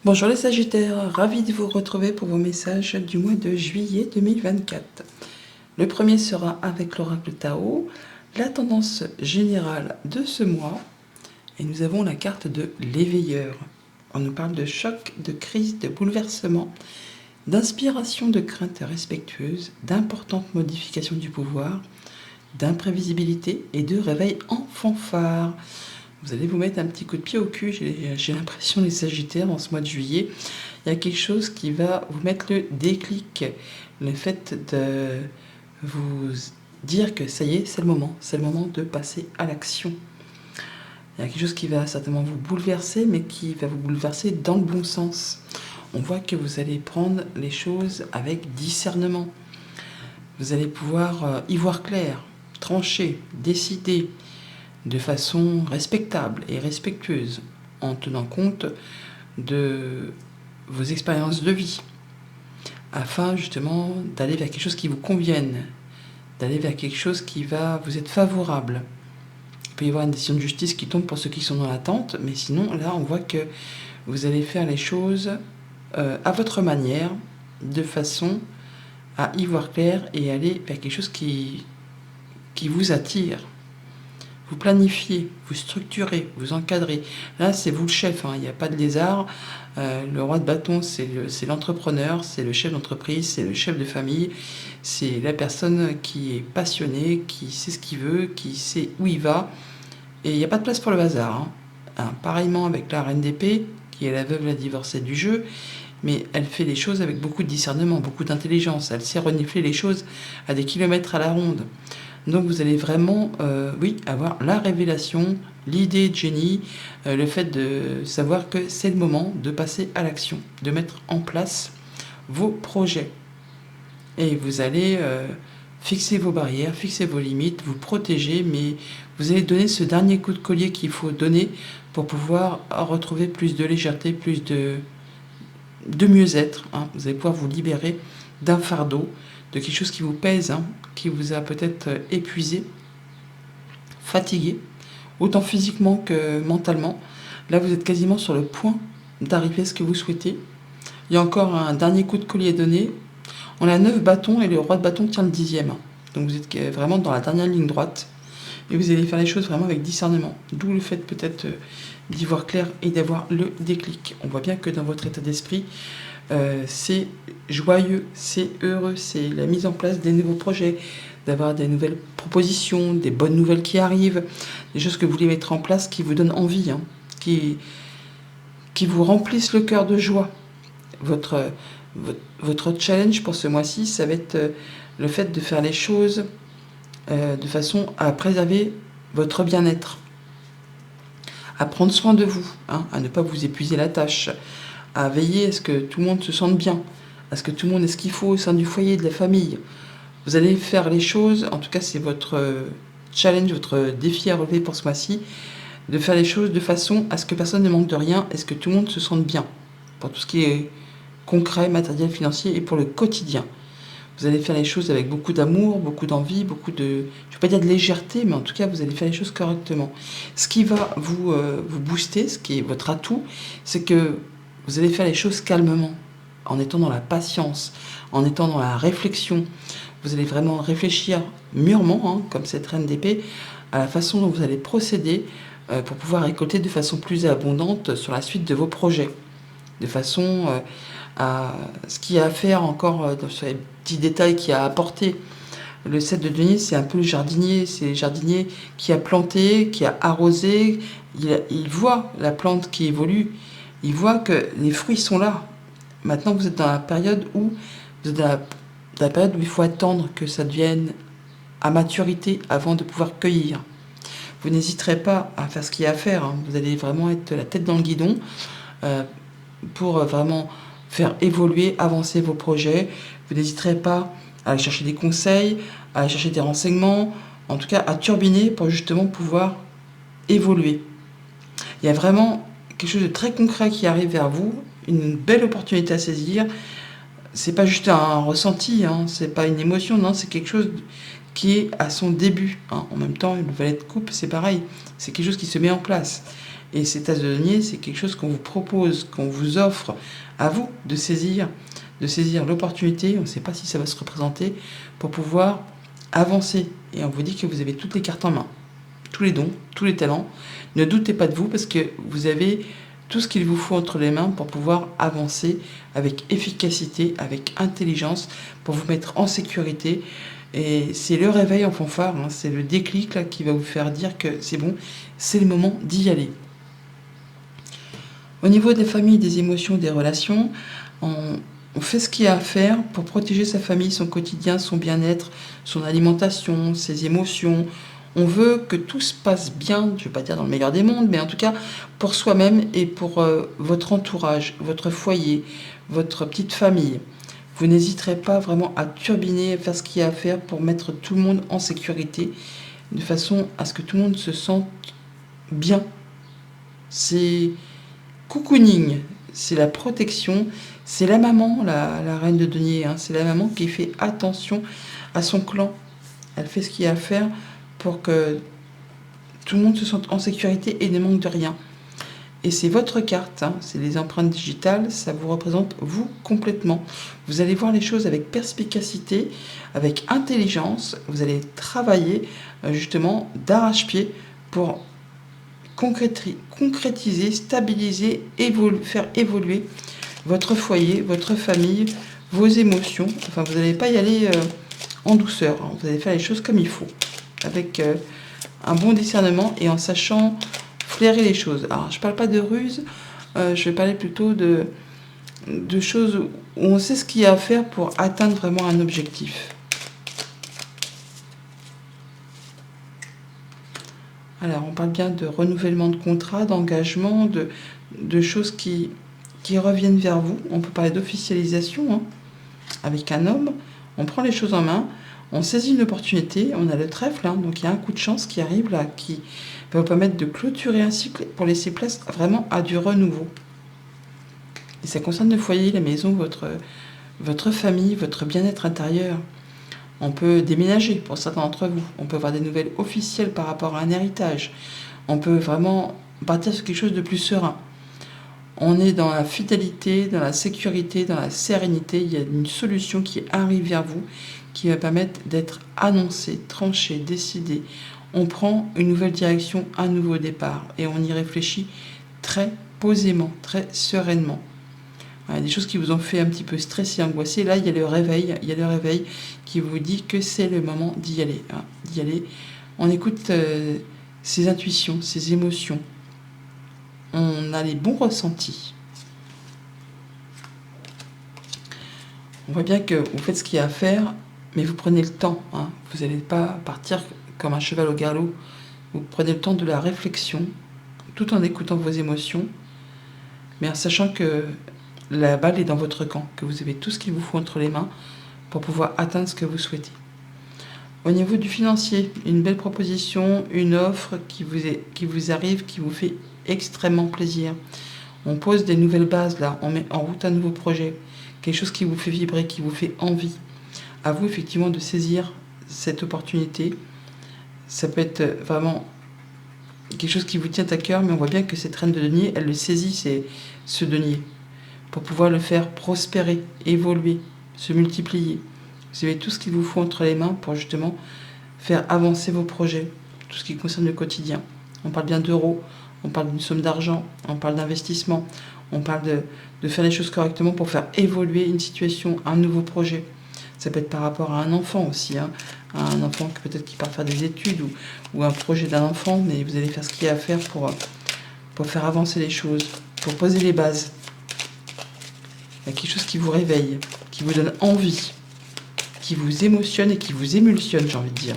Bonjour les Sagittaires, ravi de vous retrouver pour vos messages du mois de juillet 2024. Le premier sera avec l'oracle Tao, la tendance générale de ce mois, et nous avons la carte de l'éveilleur. On nous parle de choc, de crise, de bouleversement, d'inspiration, de crainte respectueuse, d'importantes modifications du pouvoir, d'imprévisibilité et de réveil en fanfare. Vous allez vous mettre un petit coup de pied au cul, j'ai l'impression les Sagittaires en ce mois de juillet. Il y a quelque chose qui va vous mettre le déclic, le fait de vous dire que ça y est, c'est le moment de passer à l'action. Il y a quelque chose qui va certainement vous bouleverser, mais qui va vous bouleverser dans le bon sens. On voit que vous allez prendre les choses avec discernement. Vous allez pouvoir y voir clair, trancher, décider, de façon respectable et respectueuse, en tenant compte de vos expériences de vie, afin justement d'aller vers quelque chose qui vous convienne, d'aller vers quelque chose qui va vous être favorable. Il peut y avoir une décision de justice qui tombe pour ceux qui sont dans l'attente, mais sinon là on voit que vous allez faire les choses à votre manière, de façon à y voir clair et aller vers quelque chose qui vous attire. Vous planifiez, vous structurez, vous encadrez. Là, c'est vous le chef, hein. Il n'y a pas de lézard. Le roi de bâton, c'est l'entrepreneur, c'est le chef d'entreprise, c'est le chef de famille. C'est la personne qui est passionnée, qui sait ce qu'il veut, qui sait où il va. Et il n'y a pas de place pour le hasard. Pareillement avec la reine d'épée, qui est la veuve, la divorcée du jeu. Mais elle fait les choses avec beaucoup de discernement, beaucoup d'intelligence. Elle sait renifler les choses à des kilomètres à la ronde. Donc vous allez vraiment, avoir la révélation, l'idée de génie, le fait de savoir que c'est le moment de passer à l'action, de mettre en place vos projets. Et vous allez fixer vos barrières, fixer vos limites, vous protéger, mais vous allez donner ce dernier coup de collier qu'il faut donner pour pouvoir retrouver plus de légèreté, plus de mieux-être. Vous allez pouvoir vous libérer d'un fardeau, de quelque chose qui vous pèse, qui vous a peut-être épuisé, fatigué, autant physiquement que mentalement. Là, vous êtes quasiment sur le point d'arriver à ce que vous souhaitez. Il y a encore un dernier coup de collier donné. On a 9 bâtons et le roi de bâton tient le 10e. Donc vous êtes vraiment dans la dernière ligne droite. Et vous allez faire les choses vraiment avec discernement. D'où le fait peut-être d'y voir clair et d'avoir le déclic. On voit bien que dans votre état d'esprit, c'est joyeux, c'est heureux, c'est la mise en place des nouveaux projets, d'avoir des nouvelles propositions, des bonnes nouvelles qui arrivent, des choses que vous voulez mettre en place qui vous donnent envie, qui vous remplissent le cœur de joie. Votre challenge pour ce mois-ci, ça va être le fait de faire les choses de façon à préserver votre bien-être, à prendre soin de vous, à ne pas vous épuiser la tâche, à veiller à ce que tout le monde se sente bien, à ce que tout le monde ait ce qu'il faut au sein du foyer, de la famille. Vous allez faire les choses, en tout cas c'est votre challenge, votre défi à relever pour ce mois-ci, de faire les choses de façon à ce que personne ne manque de rien et à ce que tout le monde se sente bien, pour tout ce qui est concret, matériel, financier et pour le quotidien. Vous allez faire les choses avec beaucoup d'amour, beaucoup d'envie, beaucoup de... je ne vais pas dire de légèreté, mais en tout cas, vous allez faire les choses correctement. Ce qui va vous booster, ce qui est votre atout, c'est que vous allez faire les choses calmement, en étant dans la patience, en étant dans la réflexion. Vous allez vraiment réfléchir mûrement, comme cette reine d'épée, à la façon dont vous allez procéder pour pouvoir récolter de façon plus abondante sur la suite de vos projets. De façon à ce qu'il y a à faire encore sur les petits détails qu'il y a à apporter. Le 7 de denier, c'est un peu le jardinier. C'est le jardinier qui a planté, qui a arrosé. Il voit la plante qui évolue. Il voit que les fruits sont là. Maintenant, vous êtes dans la période où il faut attendre que ça devienne à maturité avant de pouvoir cueillir. Vous n'hésiterez pas à faire ce qu'il y a à faire. Vous allez vraiment être la tête dans le guidon pour vraiment faire évoluer, avancer vos projets. Vous n'hésiterez pas à aller chercher des conseils, à aller chercher des renseignements, en tout cas à turbiner pour justement pouvoir évoluer. Il y a vraiment quelque chose de très concret qui arrive vers vous, une belle opportunité à saisir. C'est pas juste un ressenti, c'est pas une émotion, non, c'est quelque chose qui est à son début. En même temps, le valet de coupe, c'est pareil, c'est quelque chose qui se met en place. Et cet as de denier, c'est quelque chose qu'on vous propose, qu'on vous offre à vous de saisir l'opportunité. On ne sait pas si ça va se représenter pour pouvoir avancer. Et on vous dit que vous avez toutes les cartes en main, tous les dons, tous les talents. Ne doutez pas de vous parce que vous avez tout ce qu'il vous faut entre les mains pour pouvoir avancer avec efficacité, avec intelligence, pour vous mettre en sécurité. Et c'est le réveil en fanfare, hein, c'est le déclic là, qui va vous faire dire que c'est bon, c'est le moment d'y aller. Au niveau des familles, des émotions, des relations, on fait ce qu'il y a à faire pour protéger sa famille, son quotidien, son bien-être, son alimentation, ses émotions. On veut que tout se passe bien, je ne vais pas dire dans le meilleur des mondes, mais en tout cas pour soi-même et pour votre entourage, votre foyer, votre petite famille. Vous n'hésiterez pas vraiment à turbiner, à faire ce qu'il y a à faire pour mettre tout le monde en sécurité, de façon à ce que tout le monde se sente bien. C'est cocooning, c'est la protection, c'est la maman, la reine de denier, hein, c'est la maman qui fait attention à son clan. Elle fait ce qu'il y a à faire pour que tout le monde se sente en sécurité et ne manque de rien. Et c'est votre carte, hein, c'est les empreintes digitales, ça vous représente vous complètement. Vous allez voir les choses avec perspicacité, avec intelligence, vous allez travailler justement d'arrache-pied pour concrétiser, stabiliser, faire évoluer votre foyer, votre famille, vos émotions. Enfin, vous n'allez pas y aller en douceur, hein. Vous allez faire les choses comme il faut, avec un bon discernement et en sachant flairer les choses. Alors, je ne parle pas de ruse, je vais parler plutôt de choses où on sait ce qu'il y a à faire pour atteindre vraiment un objectif. Alors, on parle bien de renouvellement de contrat, d'engagement, de choses qui reviennent vers vous. On peut parler d'officialisation, hein, avec un homme. On prend les choses en main, on saisit une opportunité, on a le trèfle, hein, donc il y a un coup de chance qui arrive là, qui va vous permettre de clôturer un cycle pour laisser place vraiment à du renouveau. Et ça concerne le foyer, la maison, votre famille, votre bien-être intérieur. On peut déménager pour certains d'entre vous. On peut avoir des nouvelles officielles par rapport à un héritage. On peut vraiment partir sur quelque chose de plus serein. On est dans la fidélité, dans la sécurité, dans la sérénité. Il y a une solution qui arrive vers vous, qui va permettre d'être annoncée, tranchée, décidée. On prend une nouvelle direction, un nouveau départ. Et on y réfléchit très posément, très sereinement. Il y a des choses qui vous ont fait un petit peu stresser, angoisser. Là, il y a le réveil qui vous dit que c'est le moment d'y aller. Hein, d'y aller. On écoute ses intuitions, ses émotions. On a les bons ressentis. On voit bien que vous faites ce qu'il y a à faire, mais vous prenez le temps. Hein. Vous n'allez pas partir comme un cheval au galop. Vous prenez le temps de la réflexion, tout en écoutant vos émotions, mais en sachant que la balle est dans votre camp, que vous avez tout ce qu'il vous faut entre les mains pour pouvoir atteindre ce que vous souhaitez. Au niveau du financier, une belle proposition, une offre qui vous arrive, qui vous fait extrêmement plaisir. On pose des nouvelles bases là, on met en route un nouveau projet, quelque chose qui vous fait vibrer, qui vous fait envie. À vous effectivement de saisir cette opportunité. Ça peut être vraiment quelque chose qui vous tient à cœur, mais on voit bien que cette reine de denier, elle le saisit, ce denier, pour pouvoir le faire prospérer, évoluer, se multiplier. Vous avez tout ce qu'il vous faut entre les mains pour justement faire avancer vos projets, tout ce qui concerne le quotidien. On parle bien d'euros, on parle d'une somme d'argent, on parle d'investissement, on parle de faire les choses correctement pour faire évoluer une situation, un nouveau projet. Ça peut être par rapport à un enfant aussi, hein, à un enfant peut-être qui part faire des études ou un projet d'un enfant, mais vous allez faire ce qu'il y a à faire pour faire avancer les choses, pour poser les bases. Il y a quelque chose qui vous réveille, qui vous donne envie, qui vous émotionne et qui vous émulsionne, j'ai envie de dire.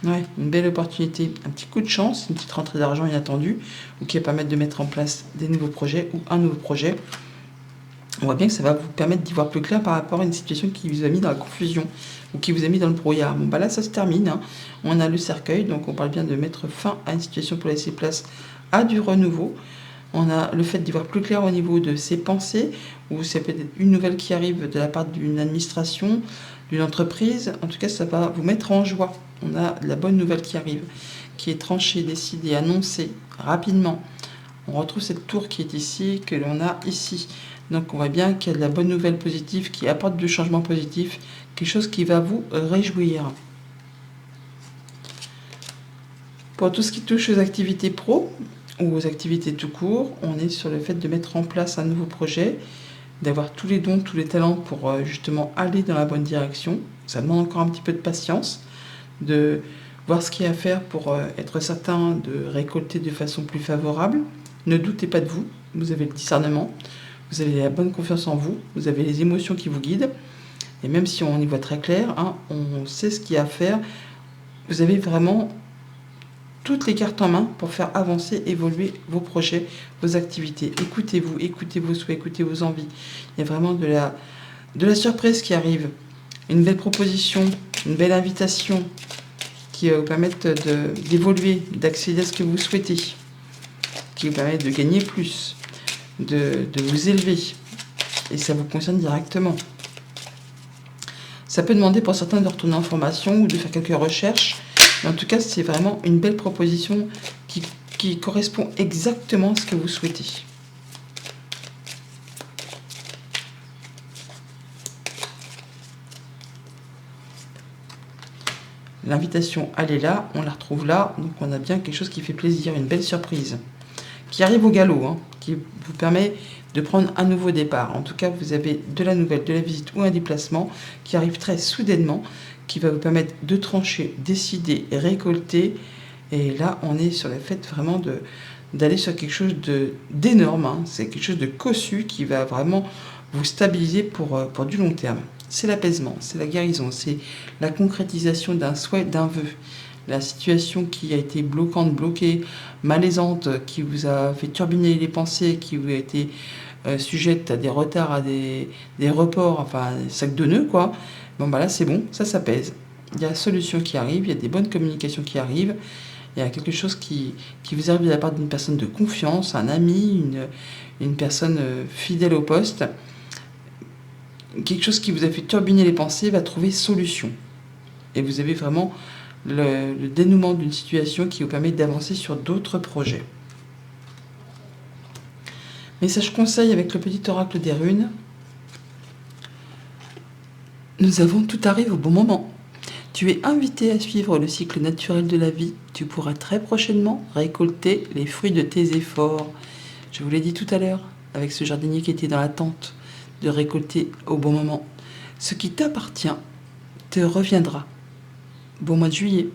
Ouais, une belle opportunité, un petit coup de chance, une petite rentrée d'argent inattendue, ou qui va permettre de mettre en place des nouveaux projets ou un nouveau projet. On voit bien que ça va vous permettre d'y voir plus clair par rapport à une situation qui vous a mis dans la confusion ou qui vous a mis dans le brouillard. Bon, bah là, ça se termine, hein. On a le cercueil, donc on parle bien de mettre fin à une situation pour laisser place à du renouveau. On a le fait d'y voir plus clair au niveau de ses pensées, ou c'est peut-être une nouvelle qui arrive de la part d'une administration, d'une entreprise. En tout cas, ça va vous mettre en joie. On a la bonne nouvelle qui arrive, qui est tranchée, décidée, annoncée rapidement. On retrouve cette tour qui est ici, que l'on a ici. Donc on voit bien qu'il y a de la bonne nouvelle positive qui apporte du changement positif, quelque chose qui va vous réjouir. Pour tout ce qui touche aux activités pro ou aux activités tout court, on est sur le fait de mettre en place un nouveau projet, d'avoir tous les dons, tous les talents pour justement aller dans la bonne direction. Ça demande encore un petit peu de patience, de voir ce qu'il y a à faire pour être certain de récolter de façon plus favorable. Ne doutez pas de vous, vous avez le discernement, vous avez la bonne confiance en vous, vous avez les émotions qui vous guident. Et même si on y voit très clair, hein, on sait ce qu'il y a à faire, vous avez vraiment toutes les cartes en main pour faire avancer, évoluer vos projets, vos activités. Écoutez-vous, écoutez vos souhaits, écoutez vos envies. Il y a vraiment de la surprise qui arrive. Une belle proposition, une belle invitation qui va vous permettre d'évoluer, d'accéder à ce que vous souhaitez, qui vous permet de gagner plus, de vous élever. Et ça vous concerne directement. Ça peut demander pour certains de retourner en formation ou de faire quelques recherches. Mais en tout cas, c'est vraiment une belle proposition qui correspond exactement à ce que vous souhaitez. L'invitation, elle est là, on la retrouve là. Donc on a bien quelque chose qui fait plaisir, une belle surprise, qui arrive au galop, hein, qui vous permet de prendre un nouveau départ. En tout cas, vous avez de la nouvelle, de la visite ou un déplacement qui arrive très soudainement, qui va vous permettre de trancher, décider, récolter. Et là, on est sur le fait vraiment d'aller sur quelque chose d'énorme. Hein. C'est quelque chose de cossu qui va vraiment vous stabiliser pour du long terme. C'est l'apaisement, c'est la guérison, c'est la concrétisation d'un souhait, d'un vœu. La situation qui a été bloquante, bloquée, malaisante, qui vous a fait turbiner les pensées, qui vous a été sujette à des retards, à des reports, enfin des sacs de nœuds, quoi. Bon, bah là, c'est bon, ça s'apaise. Il y a la solution qui arrive, il y a des bonnes communications qui arrivent, il y a quelque chose qui vous arrive de la part d'une personne de confiance, un ami, une personne fidèle au poste. Quelque chose qui vous a fait turbiner les pensées va trouver solution. Et vous avez vraiment le dénouement d'une situation qui vous permet d'avancer sur d'autres projets. Message conseil avec le petit oracle des runes. Nous avons tout arrive au bon moment. Tu es invité à suivre le cycle naturel de la vie. Tu pourras très prochainement récolter les fruits de tes efforts. Je vous l'ai dit tout à l'heure, avec ce jardinier qui était dans l'attente de récolter au bon moment. Ce qui t'appartient te reviendra. Bon mois de juillet.